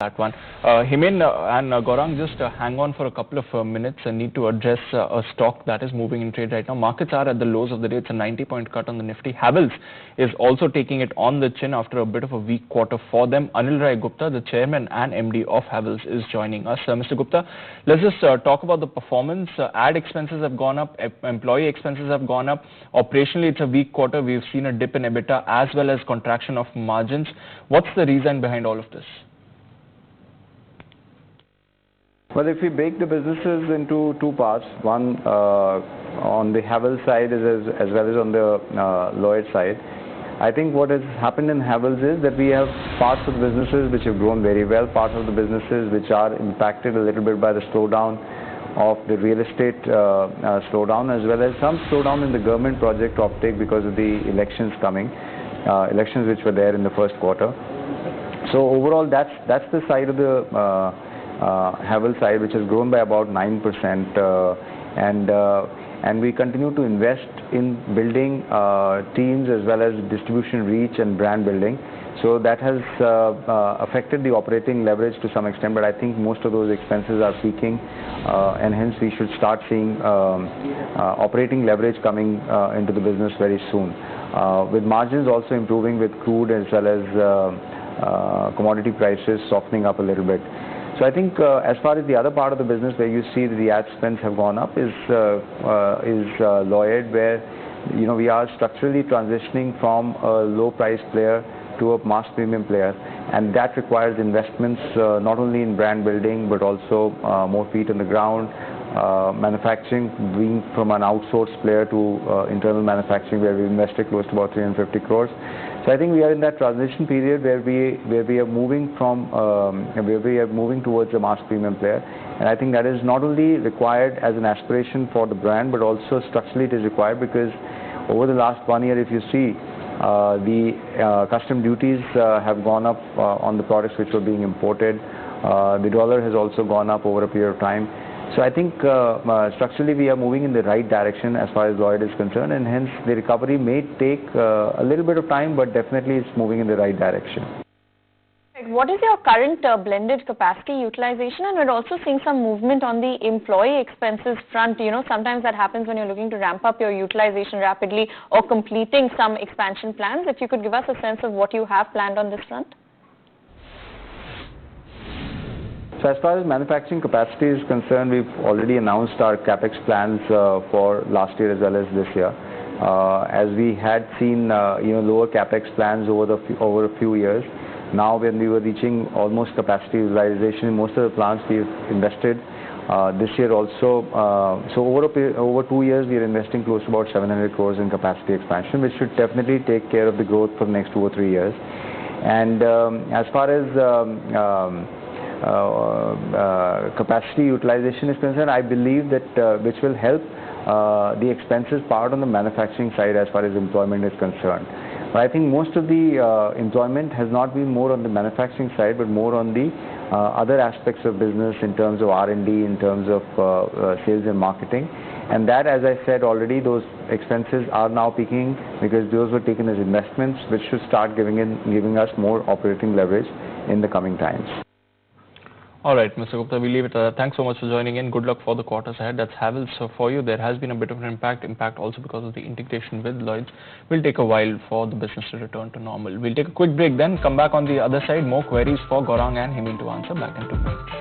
That one. Himen and Gaurang, just hang on for a couple of minutes. I need to address a stock that is moving in trade right now. Markets are at the lows of the day. It's a 90-point cut on the Nifty. Havels is also taking it on the chin after a bit of a weak quarter for them. Anil Rai Gupta, the chairman and MD of Havels, is joining us. Mr. Gupta, let's just talk about the performance. Ad expenses have gone up. Employee expenses have gone up. Operationally, it's a weak quarter. We've seen a dip in EBITDA as well as contraction of margins. What's the reason behind all of this? Well, if we break the businesses into two parts, one on the Havels side as well as on the Lloyd side, I think what has happened in Havels is that we have parts of the businesses which have grown very well, parts of the businesses which are impacted a little bit by the slowdown of the real estate slowdown, as well as some slowdown in the government project offtake because of the elections elections which were there in the first quarter. So overall, that's the side of the Havels side, which has grown by about 9%, and we continue to invest in building teams as well as distribution reach and brand building. So that has affected the operating leverage to some extent, but I think most of those expenses are peaking, and hence we should start seeing operating leverage coming into the business very soon, with margins also improving with crude as well as commodity prices softening up a little bit. So I think as far as the other part of the business where you see that the ad spends have gone up is Lloyd, where we are structurally transitioning from a low price player to a mass premium player, and that requires investments not only in brand building but also more feet on the ground, manufacturing, being from an outsourced player to internal manufacturing, where we invested close to about 350 crores. So I think we are in that transition period where we are moving towards a mass premium player, and I think that is not only required as an aspiration for the brand, but also structurally it is required because over the last 1 year, if you see, the custom duties have gone up on the products which were being imported. The dollar has also gone up over a period of time. So I think structurally we are moving in the right direction as far as Lloyd is concerned, and hence the recovery may take a little bit of time, but definitely it's moving in the right direction. What is your current blended capacity utilization? And we're also seeing some movement on the employee expenses front. Sometimes that happens when you're looking to ramp up your utilization rapidly or completing some expansion plans. If you could give us a sense of what you have planned on this front. So as far as manufacturing capacity is concerned, we've already announced our capex plans for last year as well as this year. As we had seen lower capex plans over a few years. Now when we were reaching almost capacity utilization in most of the plants, we've invested this year also. So over 2 years, we are investing close to about 700 crores in capacity expansion, which should definitely take care of the growth for the next 2 or 3 years. And as far as capacity utilization is concerned, I believe that which will help the expenses part on the manufacturing side as far as employment is concerned. But I think most of the employment has not been more on the manufacturing side, but more on the other aspects of business in terms of R&D, in terms of sales and marketing. And that, as I said already, those expenses are now peaking because those were taken as investments, which should start giving us more operating leverage in the coming times. All right, Mr. Gupta, we leave it. Thanks so much for joining in. Good luck for the quarters ahead. That's Havels for you. There has been a bit of an impact also because of the integration with Lloyds. Will take a while for the business to return to normal. We'll take a quick break, then come back on the other side. More queries for Gaurang and Himen to answer back in 2 minutes.